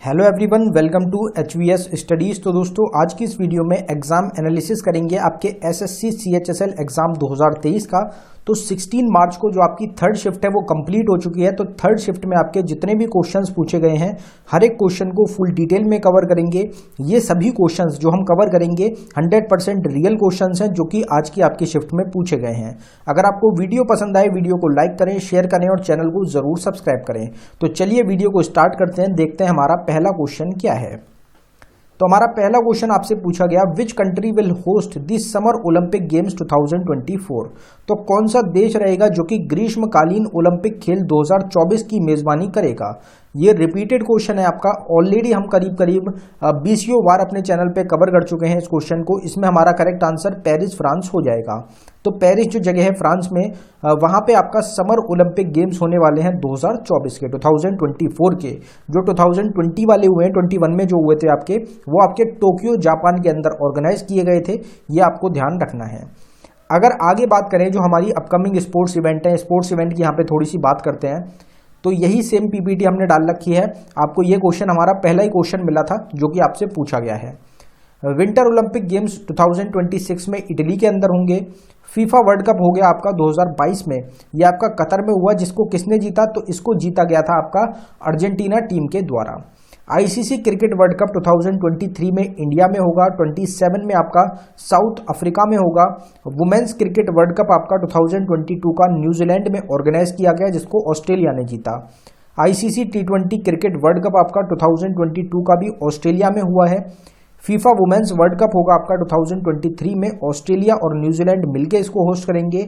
Hello everyone, welcome to HVS studies. तो दोस्तों आज की इस वीडियो में एग्जाम एनालिसिस करेंगे आपके SSC CHSL एग्जाम 2023 का। तो 16 मार्च को जो आपकी थर्ड शिफ्ट है वो कंप्लीट हो चुकी है। तो थर्ड शिफ्ट में आपके जितने भी क्वेश्चंस पूछे गए हैं हर एक क्वेश्चन को फुल डिटेल में कवर करेंगे। ये सभी क्वेश्चंस जो हम कवर करेंगे 100% रियल क्वेश्चंस हैं जो कि आज की आपकी शिफ्ट में पूछे गए हैं। अगर आपको वीडियो पसंद आए वीडियो को लाइक करें, शेयर करें और चैनल को जरूर सब्सक्राइब करें। तो चलिए वीडियो को स्टार्ट करते हैं, देखते हैं हमारा पहला क्वेश्चन क्या है। तो हमारा पहला क्वेश्चन आपसे पूछा गया, which country will host the summer Olympic games 2024। तो कौन सा देश रहेगा जो कि ग्रीष्मकालीन ओलंपिक खेल 2024 की मेजबानी करेगा। ये रिपीटेड क्वेश्चन है आपका, ऑलरेडी हम करीब 20 बार अपने चैनल पे कवर कर चुके हैं इस क्वेश्चन को। इसमें हमारा करेक्ट आंसर पेरिस फ्रांस हो जाएगा। तो पेरिस जो जगह है फ्रांस में, वहां पे आपका समर ओलंपिक गेम्स होने वाले हैं 2024 के, 2024 के। जो 2020 वाले हुए हैं, 21 में जो हुए थे आपके, वो आपके टोक्यो जापान के अंदर ऑर्गेनाइज किए गए थे। ये आपको ध्यान रखना है। अगर आगे बात करें जो हमारी अपकमिंग स्पोर्ट्स इवेंट है, स्पोर्ट्स इवेंट की यहाँ पे थोड़ी सी बात करते हैं। तो यही सेम पीपीटी हमने डाल रखी है। आपको ये क्वेश्चन, हमारा पहला ही क्वेश्चन मिला था जो कि आपसे पूछा गया है। विंटर ओलंपिक गेम्स 2026 में इटली के अंदर होंगे। फीफा वर्ल्ड कप हो गया आपका 2022 में, ये आपका कतर में हुआ। जिसको किसने जीता? तो इसको जीता गया था आपका अर्जेंटीना टीम के द्वारा। आईसीसी क्रिकेट वर्ल्ड कप 2023 में इंडिया में होगा। 27 में आपका साउथ अफ्रीका में होगा। वुमेन्स क्रिकेट वर्ल्ड कप आपका 2022 का न्यूजीलैंड में ऑर्गेनाइज किया गया, जिसको ऑस्ट्रेलिया ने जीता। ICC T20 cricket world cup आपका 2022 का भी ऑस्ट्रेलिया में हुआ है। फीफा वुमेन्स वर्ल्ड कप होगा आपका 2023 में, ऑस्ट्रेलिया और न्यूजीलैंड मिलकर इसको होस्ट करेंगे।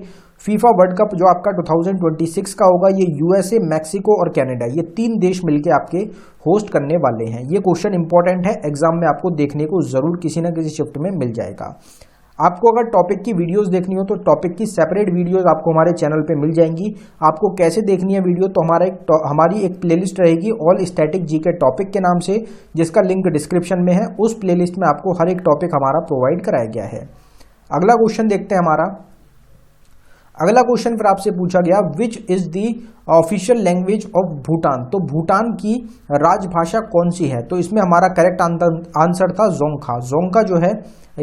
फीफा वर्ल्ड कप जो आपका 2026 का होगा, ये यूएसए, मैक्सिको और कनाडा, ये 3 देश मिलकर आपके होस्ट करने वाले हैं। ये क्वेश्चन इंपॉर्टेंट है, एग्जाम में आपको देखने को जरूर किसी न किसी शिफ्ट में मिल जाएगा। आपको अगर टॉपिक की वीडियोस देखनी हो तो टॉपिक की सेपरेट वीडियोस आपको हमारे चैनल पे मिल जाएंगी। आपको कैसे देखनी है वीडियो? तो हमारी एक प्लेलिस्ट रहेगी ऑल स्टैटिक जीके टॉपिक के नाम से, जिसका लिंक डिस्क्रिप्शन में है। उस प्लेलिस्ट में आपको हर एक टॉपिक हमारा प्रोवाइड कराया गया है। अगला क्वेश्चन देखते हैं हमारा। अगला क्वेश्चन फिर आपसे पूछा गया, which is the official language of Bhutan. तो भूटान की राजभाषा कौन सी है? तो इसमें हमारा करेक्ट आंसर था जोंगखा। जोंगखा जो है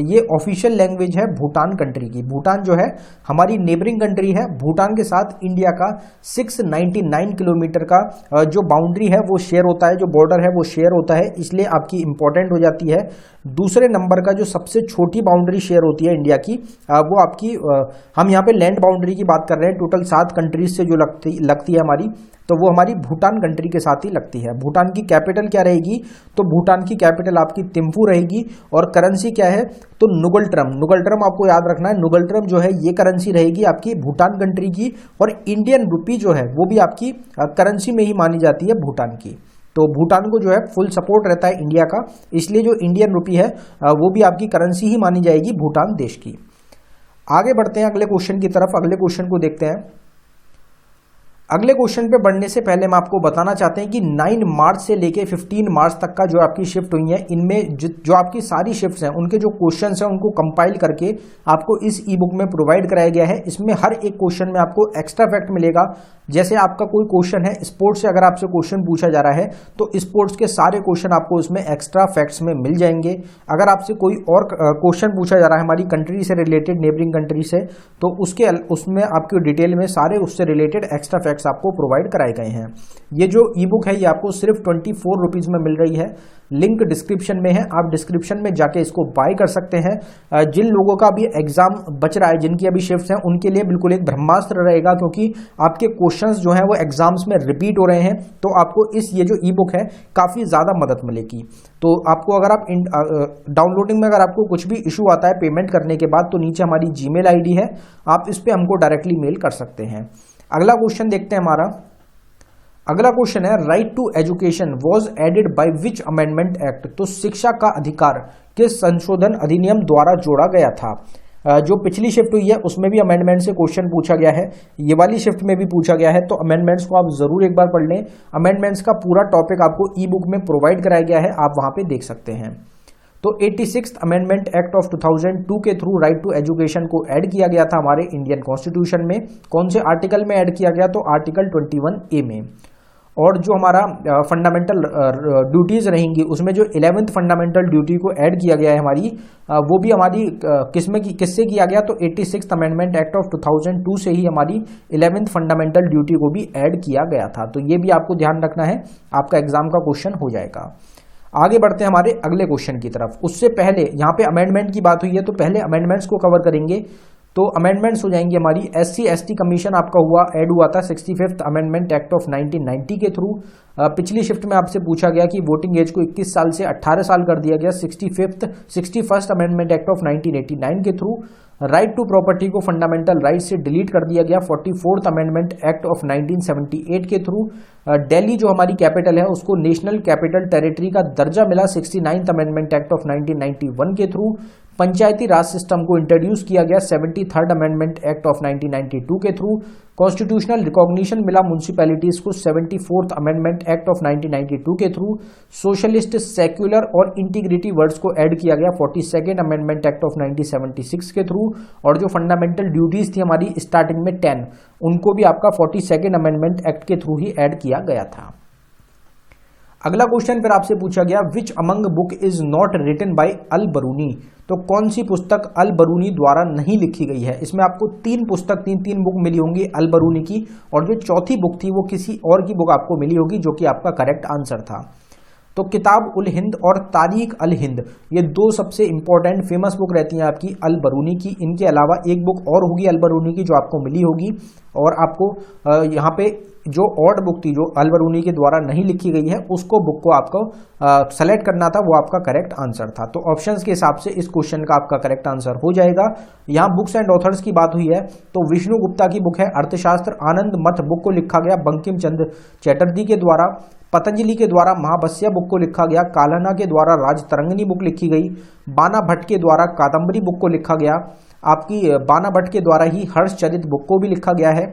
ये ऑफिशियल लैंग्वेज है भूटान कंट्री की। भूटान जो है हमारी नेबरिंग कंट्री है। भूटान के साथ इंडिया का 699 किलोमीटर का जो बाउंड्री है वो शेयर होता है, जो बॉर्डर है वो शेयर होता है, इसलिए आपकी इंपॉर्टेंट हो जाती है। दूसरे नंबर का जो सबसे छोटी बाउंड्री शेयर होती है इंडिया की, वो आपकी हम यहाँ पे लैंड बाउंड्री की बात कर रहे हैं। टोटल 7 कंट्रीज से जो लगती है हमारी, तो वो हमारी भूटान कंट्री के साथ ही लगती है। भूटान की कैपिटल क्या रहेगी? तो भूटान की कैपिटल आपकी थिम्फू रहेगी। और करेंसी क्या है? तो नुगलट्रम। नुगलट्रम आपको याद रखना है। नुगलट्रम जो है ये करेंसी रहेगी आपकी भूटान कंट्री की। और इंडियन रुपी जो है वो भी आपकी करेंसी में ही मानी जाती है भूटान की। तो भूटान को जो है फुल सपोर्ट रहता है इंडिया का, इसलिए जो इंडियन रुपी है वो भी आपकी करेंसी ही मानी जाएगी भूटान देश की। आगे बढ़ते हैं अगले क्वेश्चन की तरफ। अगले क्वेश्चन को देखते हैं। अगले क्वेश्चन पे बढ़ने से पहले हम आपको बताना चाहते हैं कि 9 मार्च से लेके 15 मार्च तक का जो आपकी शिफ्ट हुई है, इनमें जो आपकी सारी शिफ्ट्स हैं उनके जो क्वेश्चंस हैं उनको कंपाइल करके आपको इस ई बुक में प्रोवाइड कराया गया है। इसमें हर एक क्वेश्चन में आपको एक्स्ट्रा फैक्ट मिलेगा। जैसे आपका कोई क्वेश्चन है स्पोर्ट्स से, अगर आपसे क्वेश्चन पूछा जा रहा है तो स्पोर्ट्स के सारे क्वेश्चन आपको इसमें एक्स्ट्रा फैक्ट्स में मिल जाएंगे। अगर आपसे कोई और क्वेश्चन पूछा जा रहा है हमारी कंट्री से रिलेटेड, नेबरिंग कंट्री से, तो उसमें आपकी डिटेल में सारे उससे रिलेटेड एक्स्ट्रा फैक्ट्स आपको प्रोवाइड कराए गए हैं। ये जो ई बुक है ये आपको सिर्फ 24 रुपीज में मिल रही है। लिंक डिस्क्रिप्शन में है, आप डिस्क्रिप्शन में जाके इसको बाय कर सकते हैं। जिन लोगों का भी एग्जाम बच रहा है, जिनकी अभी शिफ्ट्स हैं, उनके लिए बिल्कुल एक ब्रह्मास्त्र रहेगा, क्योंकि आपके क्वेश्चंस जो हैं वो एग्जाम्स में रिपीट हो रहे हैं। तो आपको ये जो ई बुक है काफी ज्यादा मदद मिलेगी। तो आपको अगर आप डाउनलोडिंग में अगर आपको कुछ भी इशू आता है पेमेंट करने के बाद, तो नीचे हमारी जीमेल आईडी है, आप इस पे हमको डायरेक्टली मेल कर सकते हैं। अगला क्वेश्चन देखते हैं हमारा। अगला क्वेश्चन है, right to education was added by which amendment act. तो शिक्षा का अधिकार किस संशोधन अधिनियम द्वारा जोड़ा गया था? जो पिछली शिफ्ट हुई है उसमें भी अमेंडमेंट से क्वेश्चन पूछा गया है, ये वाली शिफ्ट में भी पूछा गया है। तो अमेंडमेंट्स को आप जरूर एक बार पढ़ लें। अमेंडमेंट्स का पूरा टॉपिक आपको ई बुक में प्रोवाइड कराया गया है, आप वहां पे देख सकते हैं। तो 86th अमेंडमेंट एक्ट ऑफ 2002 के थ्रू राइट टू एजुकेशन को ऐड किया गया था हमारे इंडियन कॉन्स्टिट्यूशन में। कौन से आर्टिकल में ऐड किया गया? तो आर्टिकल 21A में। और जो हमारा फंडामेंटल ड्यूटीज़ रहेंगी उसमें जो 11th फंडामेंटल ड्यूटी को ऐड किया गया है हमारी, वो भी हमारी किससे किया गया, तो 86th अमेंडमेंट एक्ट ऑफ 2002 से ही हमारी 11th फंडामेंटल ड्यूटी को भी ऐड किया गया था। तो ये भी आपको ध्यान रखना है, आपका एग्जाम का क्वेश्चन हो जाएगा। आगे बढ़ते हैं हमारे अगले क्वेश्चन की तरफ। उससे पहले यहाँ पे अमेंडमेंट की बात हुई है, तो पहले अमेंडमेंट्स को कवर करेंगे। तो अमेंडमेंट्स हो जाएंगी हमारी, SC/ST कमीशन आपका ऐड हुआ था 65th अमेंडमेंट एक्ट ऑफ 1990 के थ्रू। पिछली शिफ्ट में आपसे पूछा गया कि वोटिंग एज को 21 साल से 18 साल कर दिया गया 61st अमेंडमेंट एक्ट ऑफ 1989 के थ्रू। राइट टू प्रॉपर्टी को फंडामेंटल राइट से डिलीट कर दिया गया 44th अमेंडमेंट एक्ट ऑफ 1978 के थ्रू। दिल्ली जो हमारी कैपिटल है उसको नेशनल कैपिटल टेरिटरी का दर्जा मिला 69th अमेंडमेंट एक्ट ऑफ 1991 के थ्रू। पंचायती राज सिस्टम को इंट्रोड्यूस किया गया 73rd अमेंडमेंट एक्ट ऑफ 1992 के थ्रू। कॉन्स्टिट्यूशनल रिकॉग्निशन मिला म्यूनिसिपैलिटीज को 74th अमेंडमेंट एक्ट ऑफ 1992 के थ्रू। सोशलिस्ट, सेक्युलर और इंटीग्रिटी वर्ड्स को ऐड किया गया 42nd अमेंडमेंट एक्ट ऑफ 1976 के थ्रू। और जो फंडामेंटल ड्यूटीज थी हमारी स्टार्टिंग में 10, उनको भी आपका 42nd अमेंडमेंट एक्ट के थ्रू ही ऐड किया गया था। अगला क्वेश्चन फिर आपसे पूछा गया, which among book is not written by Al Biruni, तो कौन सी पुस्तक अल बरूनी द्वारा नहीं लिखी गई है। इसमें आपको तीन बुक मिली होंगी अल बरूनी की, और जो चौथी बुक थी वो किसी और की बुक आपको मिली होगी, जो कि आपका करेक्ट आंसर था। तो किताब उल हिंद और तारीख अल हिंद, ये दो सबसे इंपॉर्टेंट फेमस बुक रहती हैं आपकी अल बरूनी की। इनके अलावा एक बुक और होगी अल बरूनी की जो आपको मिली होगी, और आपको यहाँ पे जो ऑड बुक थी जो अल बरूनी के द्वारा नहीं लिखी गई है, उसको बुक को आपको सेलेक्ट करना था, वो आपका करेक्ट आंसर था। तो ऑप्शंस के हिसाब से इस क्वेश्चन का आपका करेक्ट आंसर हो जाएगा। यहाँ बुक्स एंड ऑथर्स की बात हुई है, तो विष्णु गुप्ता की बुक है अर्थशास्त्र आनंद मठ बुक को लिखा गया बंकिम चंद्र चटर्जी के द्वारा। पतंजलि के द्वारा महावस्या बुक को लिखा गया, काल्हना के द्वारा राजतरंगिनी बुक लिखी गई, बाना भट्ट के द्वारा कादम्बरी बुक को लिखा गया, आपकी बाना भट्ट के द्वारा ही हर्षचरित बुक को भी लिखा गया है।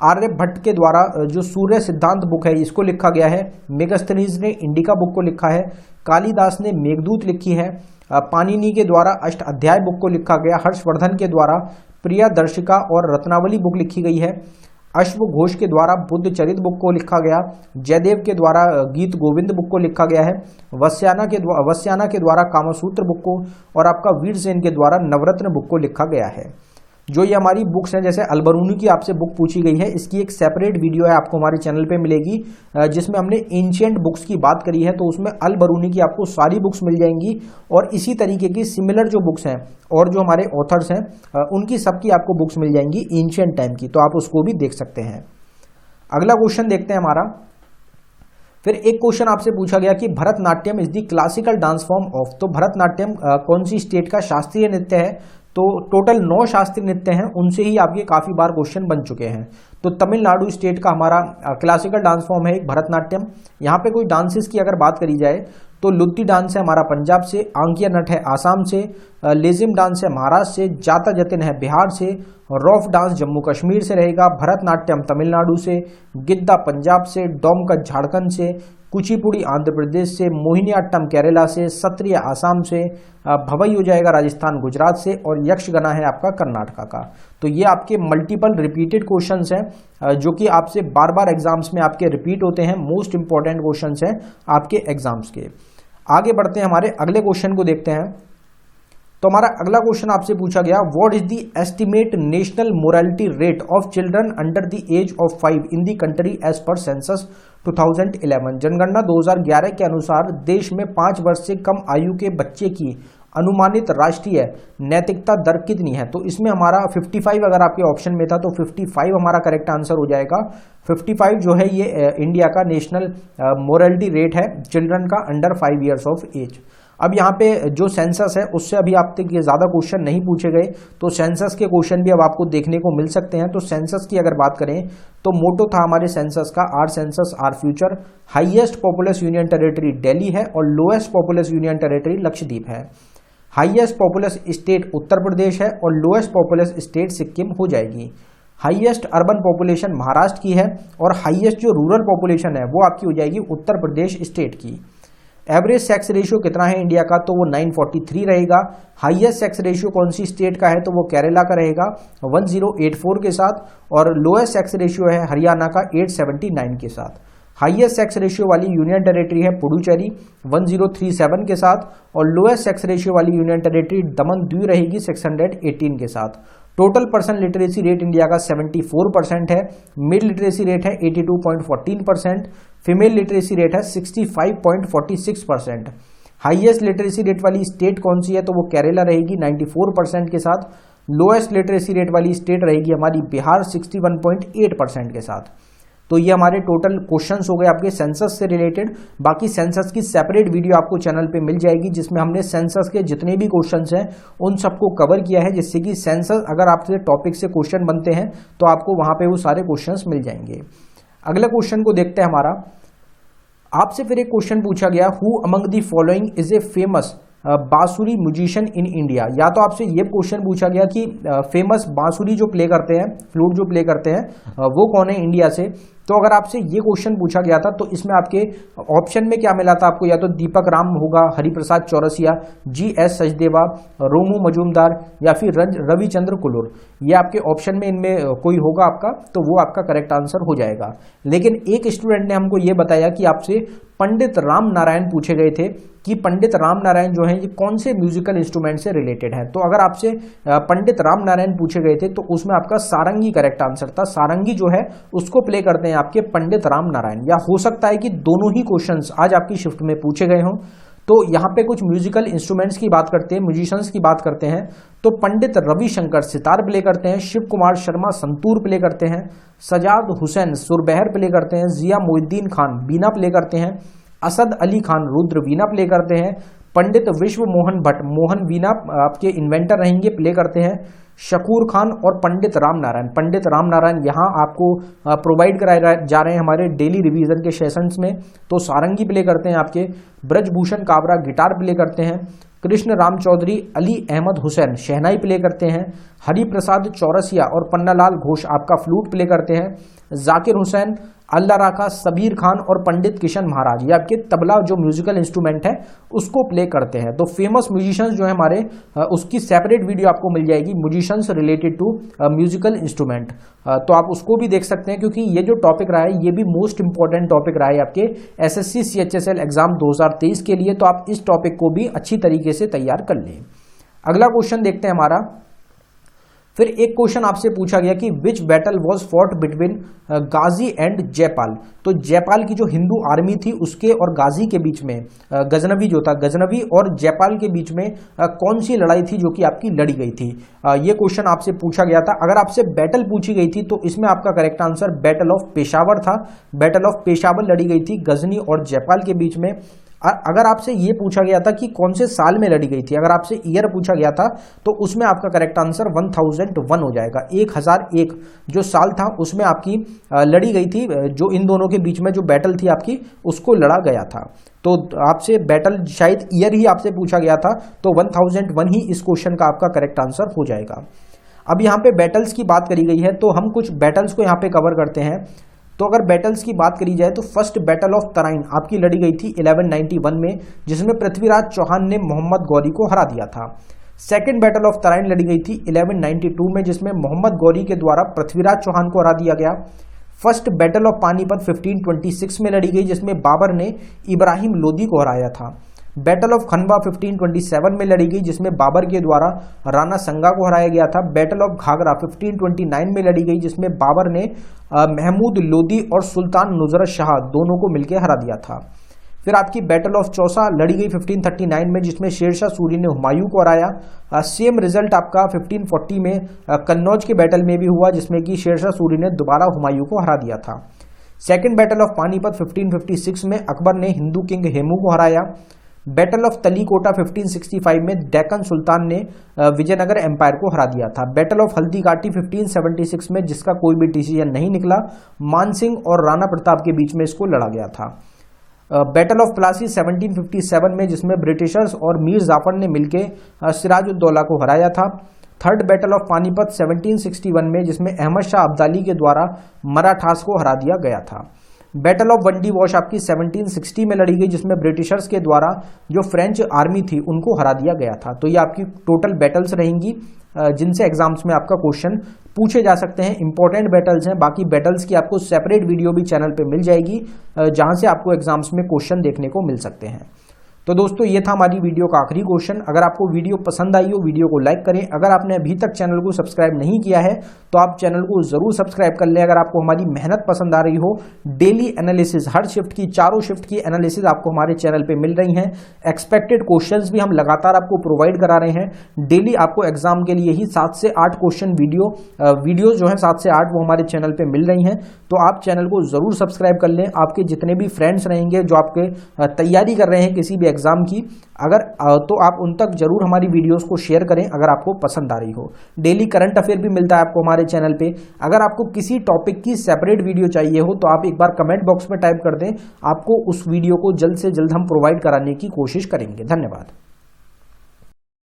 आर्य भट्ट के द्वारा जो सूर्य सिद्धांत बुक है इसको लिखा गया है। मेगस्थनीज ने इंडिका बुक को लिखा है। कालिदास ने मेघदूत लिखी है। पाणिनि के द्वारा अष्ट अध्याय बुक को लिखा गया। हर्षवर्धन के द्वारा प्रियदर्शिका और रत्नावली बुक लिखी गई है। अश्वघोष के द्वारा बुद्ध चरित बुक को लिखा गया। जयदेव के द्वारा गीत गोविंद बुक को लिखा गया है। वस्याना के द्वारा कामसूत्र बुक को, और आपका वीरसेन के द्वारा नवरत्न बुक को लिखा गया है। जो ये हमारी बुक्स हैं, जैसे अल बरूनी की आपसे बुक पूछी गई है, इसकी एक सेपरेट वीडियो है आपको हमारे चैनल पे मिलेगी, जिसमें हमने एंशिएंट बुक्स की बात करी है। तो उसमें अल बरूनी की आपको सारी बुक्स मिल जाएंगी, और इसी तरीके की सिमिलर जो बुक्स हैं और जो हमारे ऑथर्स हैं उनकी सबकी आपको बुक्स मिल जाएंगी एंशिएंट टाइम की, तो आप उसको भी देख सकते हैं। अगला क्वेश्चन देखते हैं हमारा। फिर एक क्वेश्चन आपसे पूछा गया कि Bharatanatyam is the classical dance form of, तो भरतनाट्यम कौन सी स्टेट का शास्त्रीय नृत्य है। तो टोटल 9 शास्त्रीय नृत्य हैं, उनसे ही आपके काफी बार क्वेश्चन बन चुके हैं। तो तमिलनाडु स्टेट का हमारा क्लासिकल डांस फॉर्म है एक भरतनाट्यम। यहाँ पे कोई डांसेस की अगर बात करी जाए तो लुत्ती डांस है हमारा पंजाब से, आंकिया नट है आसाम से, लेजिम डांस है महाराष्ट्र से, जाता जतिन है बिहार से, रॉफ डांस जम्मू कश्मीर से रहेगा, भरतनाट्यम तमिलनाडु से, गिद्दा पंजाब से, डोमकच झारखंड से, कुचिपुड़ी आंध्र प्रदेश से, मोहिनीअट्टम केरला से, सत्रिया आसाम से, भवई हो जाएगा राजस्थान गुजरात से, और यक्षगना है आपका कर्नाटका का। तो ये आपके मल्टीपल रिपीटेड क्वेश्चंस हैं जो कि आपसे बार बार एग्जाम्स में आपके रिपीट होते हैं, मोस्ट इंपॉर्टेंट क्वेश्चंस हैं आपके एग्जाम्स के। आगे बढ़ते हैं, हमारे अगले क्वेश्चन को देखते हैं। तो हमारा अगला क्वेश्चन आपसे पूछा गया, what is the estimate national morality rate of children under the age of 5 in the country as per census 2011। जनगणना 2011 के अनुसार देश में 5 वर्ष से कम आयु के बच्चे की अनुमानित राष्ट्रीय नैतिकता दर कितनी है। तो इसमें हमारा 55 अगर आपके ऑप्शन में था तो 55 हमारा करेक्ट आंसर हो जाएगा। 55 जो है ये इंडिया का नेशनल मोरालिटी रेट है चिल्ड्रन का अंडर 5 ईयर्स ऑफ एज। अब यहाँ पे जो सेंसस है उससे अभी आप तक ये ज़्यादा क्वेश्चन नहीं पूछे गए, तो सेंसस के क्वेश्चन भी अब आपको देखने को मिल सकते हैं। तो सेंसस की अगर बात करें तो मोटो था हमारे सेंसस का our census our future. Highest populous union territory Delhi है और lowest populous union territory Lakshadweep है। Highest populous state Uttar Pradesh है और लोएस्ट पॉपुलस स्टेट सिक्किम हो जाएगी। हाईएस्ट अर्बन पॉपुलेशन महाराष्ट्र की है और हाईएस्ट जो रूरल पॉपुलेशन है वो आपकी हो जाएगी उत्तर प्रदेश स्टेट की। एवरेज सेक्स रेशियो कितना है इंडिया का, तो वो 943 रहेगा। हाईएस्ट सेक्स रेशियो कौन सी स्टेट का है, तो वो केरला का रहेगा 1084 के साथ, और लोएस्ट सेक्स रेशियो है हरियाणा का 879 के साथ। हाईएस्ट सेक्स रेशियो वाली यूनियन टेरिटरी है पुडुचेरी 1037 के साथ, और लोएस्ट सेक्स रेशियो वाली यूनियन टेरिटरी दमन द्वीप रहेगी 618 के साथ। Total person literacy rate India का 74% है, मिड लिटरेसी रेट है 82.14%, फीमेल लिटरेसी रेट है 65.46%। हाईएस्ट लिटरेसी रेट वाली स्टेट कौन सी है, तो वो केरला रहेगी 94% के साथ। लोएस्ट लिटरेसी रेट वाली स्टेट रहेगी हमारी बिहार 61.8% के साथ। तो ये हमारे टोटल क्वेश्चंस हो गए आपके सेंसस से रिलेटेड। बाकी सेंसस की सेपरेट वीडियो आपको चैनल पे मिल जाएगी, जिसमें हमने सेंसस के जितने भी क्वेश्चंस हैं उन सबको कवर किया है, जिससे कि सेंसस अगर आपसे टॉपिक से क्वेश्चन बनते हैं तो आपको वहां पे वो सारे क्वेश्चंस मिल जाएंगे। अगला क्वेश्चन को देखते हैं हमारा। आपसे फिर एक क्वेश्चन पूछा गया, who among the following is a famous बांसुरी म्यूजिशियन इन इंडिया। या तो आपसे ये क्वेश्चन पूछा गया कि फेमस बांसुरी जो प्ले करते हैं, फ्लूट जो प्ले करते हैं, वो कौन है इंडिया से। तो अगर आपसे ये क्वेश्चन पूछा गया था तो इसमें आपके ऑप्शन में क्या मिला था आपको, या तो दीपक राम होगा, हरिप्रसाद चौरसिया, GS सचदेवा, रोमू मजूमदार, या फिर रविचंद्र कुलूर। ये आपके ऑप्शन में इनमें कोई होगा आपका, तो वो आपका करेक्ट आंसर हो जाएगा। लेकिन एक स्टूडेंट ने हमको ये बताया कि आपसे पंडित राम नारायण पूछे गए थे कि पंडित राम नारायण जो है ये कौन से म्यूजिकल इंस्ट्रूमेंट से रिलेटेड है। तो अगर आपसे पंडित राम नारायण पूछे गए थे तो उसमें आपका सारंगी करेक्ट आंसर था। सारंगी जो है उसको प्ले करते हैं आपके पंडित राम नारायण। या हो सकता है कि दोनों ही क्वेश्चंस आज आपकी शिफ्ट में पूछे गए हों। तो यहाँ पे कुछ म्यूजिकल इंस्ट्रूमेंट्स की बात करते हैं, म्यूजिशियंस की बात करते हैं, तो पंडित रविशंकर सितार प्ले करते हैं, शिव कुमार शर्मा संतूर प्ले करते हैं, सजाद हुसैन सुरबहर प्ले करते हैं, जिया मोहिद्दीन खान बीना प्ले करते हैं, असद अली खान रुद्र वीणा प्ले करते हैं, पंडित विश्व मोहन भट्ट मोहन वीणा आपके इन्वेंटर रहेंगे प्ले करते हैं, शकूर खान और पंडित राम नारायण। पंडित राम नारायण यहाँ आपको प्रोवाइड कराए जा रहे हैं हमारे डेली रिवीजन के सेशंस में। तो सारंगी प्ले करते हैं आपके, ब्रजभूषण काबरा गिटार प्ले करते हैं, कृष्ण राम चौधरी अली अहमद हुसैन शहनाई प्ले करते हैं, हरिप्रसाद चौरसिया और पन्नालाल घोष आपका फ्लूट प्ले करते हैं, जाकिर हुसैन, अल्लाह राखा, सबीर खान और पंडित किशन महाराज ये आपके तबला जो म्यूजिकल इंस्ट्रूमेंट है उसको प्ले करते हैं। तो फेमस म्यूजिशियंस जो है हमारे उसकी सेपरेट वीडियो आपको मिल जाएगी, musicians related to musical instrument. तो आप उसको भी देख सकते हैं, क्योंकि ये जो टॉपिक रहा है ये भी मोस्ट इंपॉर्टेंट टॉपिक रहा है आपके SSC CHSL एग्जाम 2023 के लिए। तो आप इस टॉपिक को भी अच्छी तरीके से तैयार कर लें। अगला क्वेश्चन देखते हैं हमारा। फिर एक क्वेश्चन आपसे पूछा गया कि विच battle was fought between Ghazi and Jaipal. तो जयपाल की जो हिंदू आर्मी थी उसके और गाजी के बीच में गजनवी जो था, गजनवी और जयपाल के बीच में कौन सी लड़ाई थी जो कि आपकी लड़ी गई थी। ये क्वेश्चन आपसे पूछा गया था। अगर आपसे बैटल पूछी गई थी तो इसमें आपका correct answer battle of Peshawar था। बैटल ऑफ पेशावर लड़ी गई थी गजनी और जयपाल के बीच में। अगर आपसे ये पूछा गया था कि कौन से साल में लड़ी गई थी, अगर आपसे ईयर पूछा गया था तो उसमें आपका करेक्ट आंसर 1001 हो जाएगा। 1001 जो साल था उसमें आपकी लड़ी गई थी, जो इन दोनों के बीच में जो बैटल थी आपकी उसको लड़ा गया था। तो आपसे बैटल शायद ईयर ही आपसे पूछा गया था, तो 1001 ही इस क्वेश्चन का आपका करेक्ट आंसर हो जाएगा। अब यहाँ पे बैटल्स की बात करी गई है तो हम कुछ बैटल्स को यहाँ पे कवर करते हैं। तो अगर बैटल्स की बात करी जाए तो फर्स्ट बैटल ऑफ तराइन आपकी लड़ी गई थी 1191 में, जिसमें पृथ्वीराज चौहान ने मोहम्मद गौरी को हरा दिया था। सेकंड बैटल ऑफ तराइन लड़ी गई थी 1192 में, जिसमें मोहम्मद गौरी के द्वारा पृथ्वीराज चौहान को हरा दिया गया। फर्स्ट बैटल ऑफ पानीपत 1526 में लड़ी गई, जिसमें बाबर ने इब्राहिम लोदी को हराया था। बैटल ऑफ खनवा 1527 में लड़ी गई, जिसमें बाबर के द्वारा राणा संगा को हराया गया था। बैटल ऑफ घाघरा 1529 में लड़ी गई, जिसमें बाबर ने महमूद लोदी और सुल्तान नुसरत शाह दोनों को मिलकर हरा दिया था। फिर आपकी बैटल ऑफ चौसा लड़ी गई 1539 में, जिसमें शेरशाह सूरी ने हुमायूं को हराया। सेम रिजल्ट आपका 1540 में कन्नौज के बैटल में भी हुआ, जिसमें कि शेरशाह सूरी ने दोबारा हुमायूं को हरा दिया था। सेकेंड बैटल ऑफ पानीपत 1556 में अकबर ने हिंदू किंग हेमू को हराया। बैटल ऑफ तलीकोटा 1565 में डेक्कन सुल्तान ने विजयनगर एम्पायर को हरा दिया था। बैटल ऑफ हल्दीघाटी 1576 में, जिसका कोई भी डिसीजन नहीं निकला, मानसिंह और राणा प्रताप के बीच में इसको लड़ा गया था। बैटल ऑफ प्लासी 1757 में, जिसमें ब्रिटिशर्स और मीर जाफर ने मिलकर सिराजुद्दौला को हराया था। थर्ड बैटल ऑफ पानीपत 1761 में, जिसमें अहमद शाह अब्दाली के द्वारा मराठास को हरा दिया गया था। बैटल ऑफ वंडी वॉश आपकी 1760 में लड़ी गई, जिसमें ब्रिटिशर्स के द्वारा जो फ्रेंच आर्मी थी उनको हरा दिया गया था। तो ये आपकी टोटल बैटल्स रहेंगी जिनसे एग्जाम्स में आपका क्वेश्चन पूछे जा सकते हैं। इंपॉर्टेंट बैटल्स हैं, बाकी बैटल्स की आपको सेपरेट वीडियो भी चैनल पे मिल जाएगी जहां से आपको एग्जाम्स में क्वेश्चन देखने को मिल सकते हैं। तो दोस्तों ये था हमारी वीडियो का आखिरी क्वेश्चन। अगर आपको वीडियो पसंद आई हो वीडियो को लाइक करें। अगर आपने अभी तक चैनल को सब्सक्राइब नहीं किया है तो आप चैनल को जरूर सब्सक्राइब कर लें। अगर आपको हमारी मेहनत पसंद आ रही हो, डेली एनालिसिस, हर शिफ्ट की, चारों शिफ्ट की एनालिसिस आपको हमारे चैनल पे मिल रही हैं। एक्सपेक्टेड क्वेश्चंस भी हम लगातार आपको प्रोवाइड करा रहे हैं। डेली आपको एग्जाम के लिए ही 7 से 8 क्वेश्चन वीडियो जो है 7 से 8 वो हमारे चैनल पे मिल रही हैं। तो आप चैनल को जरूर सब्सक्राइब कर लें। आपके जितने भी फ्रेंड्स रहेंगे जो आपके तैयारी कर रहे हैं किसी भी एग्जाम की, अगर तो आप उन तक जरूर हमारी वीडियोस को शेयर करें अगर आपको पसंद आ रही हो। डेली करंट अफेयर भी मिलता है आपको हमारे चैनल पे। अगर आपको किसी टॉपिक की सेपरेट वीडियो चाहिए हो तो आप एक बार कमेंट बॉक्स में टाइप कर दें, आपको उस वीडियो को जल्द से जल्द हम प्रोवाइड कराने की कोशिश करेंगे। धन्यवाद।